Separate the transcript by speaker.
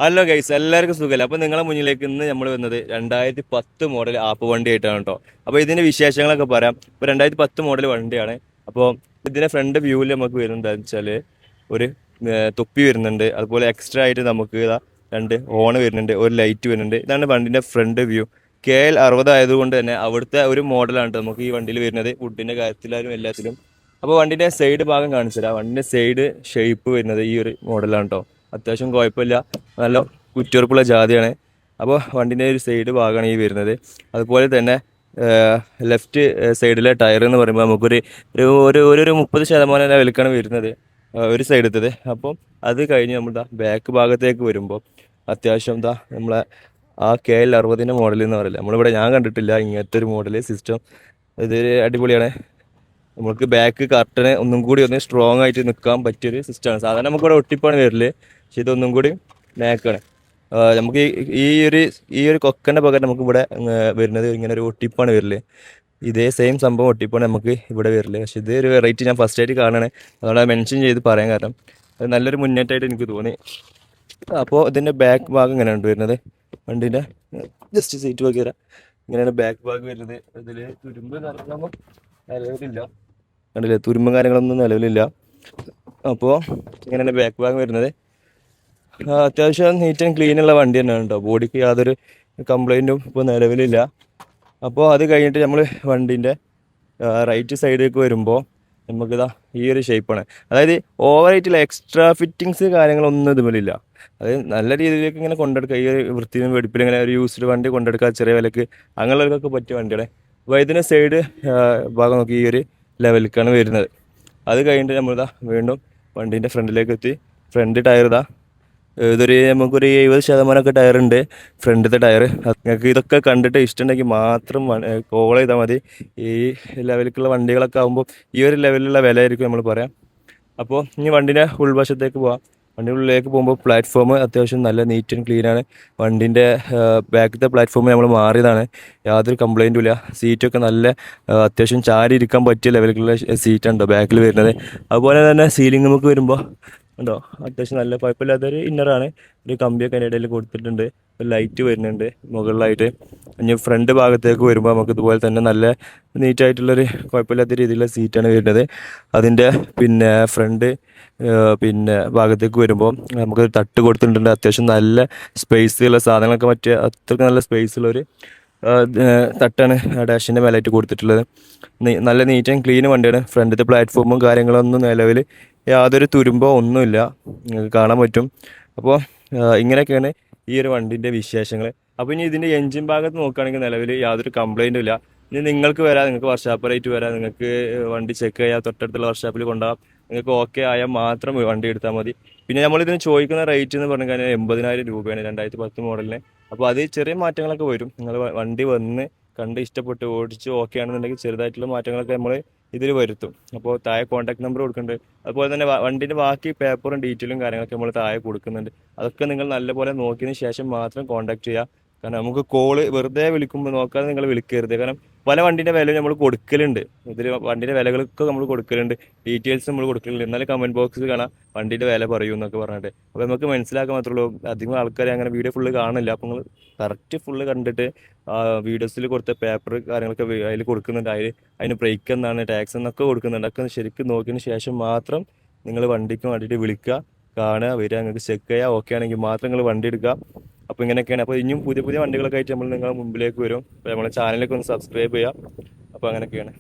Speaker 1: Hello guys, എല്ലാവർക്കും സുഖമല്ല. അപ്പോൾ നിങ്ങളെ മുന്നിലേക്ക് ഇന്ന് നമ്മൾ വന്നത് 2010 മോഡൽ ആപ്പ് വണ്ടി ആയിട്ടാണ് കേട്ടോ. അപ്പോൾ ഇതിൻ്റെ വിശേഷങ്ങളൊക്കെ പറയാം. ഇപ്പോൾ 2010 മോഡൽ വണ്ടിയാണ്. അപ്പോൾ ഇതിൻ്റെ ഫ്രണ്ട് വ്യൂവിൽ നമുക്ക് വരുന്നത് എന്താണെന്ന് വെച്ചാൽ ഒരു തൊപ്പി വരുന്നുണ്ട്. അതുപോലെ എക്സ്ട്രാ ആയിട്ട് നമുക്ക് ഇതാ രണ്ട് ഹോൺ വരുന്നുണ്ട്, ഒരു ലൈറ്റ് വരുന്നുണ്ട്. ഇതാണ് വണ്ടിൻ്റെ ഫ്രണ്ട് വ്യൂ. KL 60 ആയതുകൊണ്ട് തന്നെ അവിടുത്തെ ഒരു മോഡലാണ് നമുക്ക് ഈ വണ്ടിയിൽ വരുന്നത്, വുഡിൻ്റെ കാര്യത്തിലായാലും എല്ലാത്തിലും. അപ്പോൾ വണ്ടിൻ്റെ സൈഡ് ഭാഗം കാണിച്ചു തരാം. വണ്ടിൻ്റെ സൈഡ് ഷേപ്പ് വരുന്നത് ഈ ഒരു മോഡലാണ് കേട്ടോ. അത്യാവശ്യം കുഴപ്പമില്ല, നല്ല കുറ്റിയുറപ്പുള്ള ജാതിയാണ്. അപ്പോൾ വണ്ടിൻ്റെ ഒരു സൈഡ് ഭാഗമാണ് ഈ വരുന്നത്. അതുപോലെ തന്നെ ലെഫ്റ്റ് സൈഡിലെ ടയർ എന്ന് പറയുമ്പോൾ നമുക്കൊരു ഒരു ഒരു ഒരു 30% ലെവലിക്കാണ് വരുന്നത് ഒരു സൈഡത്തത്. അപ്പം അത് കഴിഞ്ഞ് നമ്മൾ ബാക്ക് ഭാഗത്തേക്ക് വരുമ്പോൾ അത്യാവശ്യം നമ്മളെ ആ KL 60 മോഡൽ എന്ന് പറയില്ല, നമ്മളിവിടെ ഞാൻ കണ്ടിട്ടില്ല ഇങ്ങനത്തെ ഒരു മോഡൽ സിസ്റ്റം. ഇതൊരു അടിപൊളിയാണ്. നമുക്ക് ബാക്ക് കർട്ടന് ഒന്നും കൂടി ഒന്ന് സ്ട്രോങ് ആയിട്ട് നിൽക്കാൻ പറ്റിയൊരു സിസ്റ്റമാണ്. സാധാരണ നമുക്കിവിടെ ഒട്ടിപ്പാണ് വരല്, പക്ഷെ ഇതൊന്നും കൂടി ബാക്കാണ്. നമുക്ക് ഈ ഒരു കൊക്കൻ്റെ പകരം നമുക്ക് ഇവിടെ വരുന്നത് ഇങ്ങനെ ഒരു ഒട്ടിപ്പാണ് വരല്. ഇതേ സെയിം സംഭവം ഒട്ടിപ്പാണ് നമുക്ക് ഇവിടെ വരല്. പക്ഷെ ഇത് ഒരു വെറൈറ്റി ഞാൻ ഫസ്റ്റ് ആയിട്ട് കാണണേ, അതുകൊണ്ട് മെൻഷൻ ചെയ്ത് പറയാൻ കാരണം അത് നല്ലൊരു മുന്നേറ്റമായിട്ട് എനിക്ക് തോന്നി. അപ്പോൾ ഇതിൻ്റെ ബാക്ക് ഭാഗം ഇങ്ങനെയാണ് വരുന്നത്. വണ്ടീൻ്റെ ജസ്റ്റ് സീറ്റ് വകേര ഇങ്ങനെയാണ് ബാക്ക് ഭാഗം വരുന്നത്. ഇതിൽ തുരുമ്പ് കാര്യങ്ങളൊന്നും നിലവിലില്ല, കണ്ടില്ലേ, തുരുമ്പും കാര്യങ്ങളൊന്നും നിലവിലില്ല. അപ്പോൾ ഇങ്ങനെയാണ് ബാക്ക് ഭാഗം വരുന്നത്. അത്യാവശ്യം നീറ്റ് ആൻഡ് ക്ലീൻ ഉള്ള വണ്ടി തന്നെയാണ് കേട്ടോ. ബോഡിക്ക് യാതൊരു കംപ്ലൈൻറ്റും ഇപ്പോൾ നിലവിലില്ല. അപ്പോൾ അത് കഴിഞ്ഞിട്ട് നമ്മൾ വണ്ടീൻ്റെ റൈറ്റ് സൈഡിലേക്ക് വരുമ്പോൾ നമുക്കിതാ ഈ ഒരു ഷേപ്പാണ്. അതായത് ഓവറായിട്ടുള്ള എക്സ്ട്രാ ഫിറ്റിങ്സ് കാര്യങ്ങളൊന്നും ഇതുപോലില്ല. അത് നല്ല രീതിയിലേക്ക് ഇങ്ങനെ കൊണ്ടെടുക്കുക, ഈ ഒരു വൃത്തിയും വെടിപ്പിലും ഇങ്ങനെ ഒരു യൂസ്ഡ് വണ്ടി കൊണ്ടെടുക്കുക ചെറിയ വിലക്ക്, അങ്ങനെയുള്ളവർക്കൊക്കെ പറ്റിയ വണ്ടിയാണ്. അപ്പോൾ ഇതിൻ്റെ സൈഡ് ഭാഗം നോക്കി ഈ ഒരു ലെവലിലേക്കാണ് വരുന്നത്. അത് കഴിഞ്ഞിട്ട് നമ്മളിതാ വീണ്ടും വണ്ടീൻ്റെ ഫ്രണ്ടിലേക്ക് എത്തി. ഫ്രണ്ട് ടയർ ഇതൊരു നമുക്കൊരു 70% ടയറുണ്ട് ഫ്രണ്ടിലത്തെ ടയർ. നിങ്ങൾക്ക് ഇതൊക്കെ കണ്ടിട്ട് ഇഷ്ടമുണ്ടെങ്കിൽ മാത്രം കോൾ ചെയ്താൽ മതി. ഈ ലെവലിലേക്കുള്ള വണ്ടികളൊക്കെ ആകുമ്പോൾ ഈ ഒരു ലെവലിലുള്ള വില ആയിരിക്കും നമ്മൾ പറയാം. അപ്പോൾ ഇനി വണ്ടീൻ്റെ ഉൾവശത്തേക്ക് പോവാം. വണ്ടി ഉള്ളിലേക്ക് പോകുമ്പോൾ പ്ലാറ്റ്ഫോം അത്യാവശ്യം നല്ല നീറ്റ് ആൻഡ് ക്ലീനാണ്. വണ്ടീൻ്റെ ബാക്കിലത്തെ പ്ലാറ്റ്ഫോം നമ്മൾ മാറിയതാണ്, യാതൊരു കംപ്ലൈൻറ്റും ഇല്ല. സീറ്റൊക്കെ നല്ല അത്യാവശ്യം ചാരി ഇരിക്കാൻ പറ്റിയ ലെവലിലുള്ള സീറ്റുണ്ടോ ബാക്കിൽ വരുന്നത്. അതുപോലെ തന്നെ സീലിംഗ് നമുക്ക് വരുമ്പോൾ ഉണ്ടോ, അത്യാവശ്യം നല്ല കുഴപ്പമില്ലാത്തൊരു ഇന്നറാണ്. ഒരു കമ്പിയൊക്കെ അതിൻ്റെ ഇടയിൽ കൊടുത്തിട്ടുണ്ട്, ഒരു ലൈറ്റ് വരുന്നുണ്ട് മുകളിലായിട്ട്. ഇനി ഫ്രണ്ട് ഭാഗത്തേക്ക് വരുമ്പോൾ നമുക്ക് ഇതുപോലെ തന്നെ നല്ല നീറ്റായിട്ടുള്ളൊരു കുഴപ്പമില്ലാത്ത രീതിയിലുള്ള സീറ്റാണ് വരുന്നത്. അതിൻ്റെ ഫ്രണ്ട് ഭാഗത്തേക്ക് വരുമ്പോൾ നമുക്ക് തട്ട് കൊടുത്തിട്ടുണ്ട്. അത്യാവശ്യം നല്ല സ്പേസുള്ള സാധനങ്ങളൊക്കെ മറ്റേ അത്രയ്ക്ക് നല്ല സ്പേസുള്ളൊരു തട്ടാണ് ഡാഷിൻ്റെ മേലായിട്ട് കൊടുത്തിട്ടുള്ളത്. നല്ല നീറ്റ് ആൻഡ് ക്ലീൻ വണ്ടിയാണ്. ഫ്രണ്ടിലത്തെ പ്ലാറ്റ്ഫോമും കാര്യങ്ങളൊന്നും നിലവിൽ യാതൊരു തുരുമ്പോ ഒന്നുമില്ല, നിങ്ങൾക്ക് കാണാൻ പറ്റും. അപ്പോൾ ഇങ്ങനെയൊക്കെയാണ് ഈ ഒരു വണ്ടീൻ്റെ വിശേഷങ്ങൾ. അപ്പോൾ ഇനി ഇതിൻ്റെ എൻജിൻ ഭാഗത്ത് നോക്കുകയാണെങ്കിൽ നിലവിൽ യാതൊരു കംപ്ലൈൻറ്റും ഇല്ല. ഇനി നിങ്ങൾക്ക് വരാം, നിങ്ങൾക്ക് വർക്ക്ഷോപ്പിലായിട്ട് വരാം, നിങ്ങൾക്ക് വണ്ടി ചെക്ക് ചെയ്യാം, തൊട്ടടുത്തുള്ള വർക്ക്ഷോപ്പിൽ കൊണ്ടുപോകാം. നിങ്ങൾക്ക് ഓക്കെ ആയാൽ മാത്രം വണ്ടി എടുത്താൽ മതി. പിന്നെ നമ്മളിതിന് ചോദിക്കുന്ന റേറ്റ് എന്ന് പറഞ്ഞു കഴിഞ്ഞാൽ 80,000 രൂപയാണ് 2010 മോഡലിന്. അപ്പോൾ അത് ചെറിയ മാറ്റങ്ങളൊക്കെ വരും. നിങ്ങൾ വണ്ടി വന്ന് കണ്ട് ഇഷ്ടപ്പെട്ട് ഓടിച്ച് ഓക്കെ ആണെന്നുണ്ടെങ്കിൽ ചെറുതായിട്ടുള്ള മാറ്റങ്ങളൊക്കെ നമ്മൾ ഇതിൽ വരുത്തും. അപ്പോൾ താഴെ കോൺടാക്ട് നമ്പർ കൊടുക്കുന്നുണ്ട്. അതുപോലെ തന്നെ വണ്ടീൻ്റെ ബാക്കി പേപ്പറും ഡീറ്റെയിലും കാര്യങ്ങളൊക്കെ നമ്മൾ താഴെ കൊടുക്കുന്നുണ്ട്. അതൊക്കെ നിങ്ങൾ നല്ലപോലെ നോക്കിയതിന് ശേഷം മാത്രം കോൺടാക്ട് ചെയ്യുക. കാരണം നമുക്ക് കോള് വെറുതെ വിളിക്കുമ്പോൾ നോക്കാതെ നിങ്ങൾ വിളിക്കരുത്. കാരണം പല വണ്ടീൻ്റെ വില നമ്മൾ കൊടുക്കലുണ്ട്, ഇതിൽ വണ്ടീൻ്റെ വിലകളൊക്കെ നമ്മൾ കൊടുക്കലുണ്ട്, ഡീറ്റെയിൽസ് നമ്മൾ കൊടുക്കലുണ്ട്. എന്നാലും കമൻറ്റ് ബോക്സിൽ കാണാം വണ്ടീൻ്റെ വില പറയൂ എന്നൊക്കെ പറഞ്ഞിട്ട്. അപ്പോൾ നമുക്ക് മനസ്സിലാക്കാൻ മാത്രമേ ഉള്ളൂ. അധികം ആൾക്കാർ അങ്ങനെ വീഡിയോ ഫുള്ള് കാണില്ല. അപ്പോൾ നിങ്ങൾ കറക്റ്റ് ഫുള്ള് കണ്ടിട്ട് വീഡിയോസിൽ കൊടുത്ത പേപ്പർ കാര്യങ്ങളൊക്കെ അതിൽ കൊടുക്കുന്നുണ്ട്. അതിന് ബ്രേക്ക് എന്നാണ്, ടാക്സ് എന്നൊക്കെ കൊടുക്കുന്നുണ്ട്. ഒക്കെ ശരിക്കും നോക്കിയതിന് ശേഷം മാത്രം നിങ്ങൾ വണ്ടിക്ക് വേണ്ടിയിട്ട് വിളിക്കുക, കാണുക, വരിക, നിങ്ങൾക്ക് ചെക്ക് ചെയ്യുക. ഓക്കെ ആണെങ്കിൽ മാത്രം നിങ്ങൾ വണ്ടി എടുക്കുക. അപ്പോൾ ഇങ്ങനെയൊക്കെയാണ്. അപ്പോൾ ഇനിയും പുതിയ പുതിയ വണ്ടികളൊക്കെ ആയിട്ട് നമ്മൾ നിങ്ങളുടെ മുമ്പിലേക്ക് വരും. അപ്പോൾ നമ്മളെ ചാനലിലേക്ക് ഒന്ന് സബ്സ്ക്രൈബ് ചെയ്യുക. അപ്പോൾ അങ്ങനെയൊക്കെയാണ്.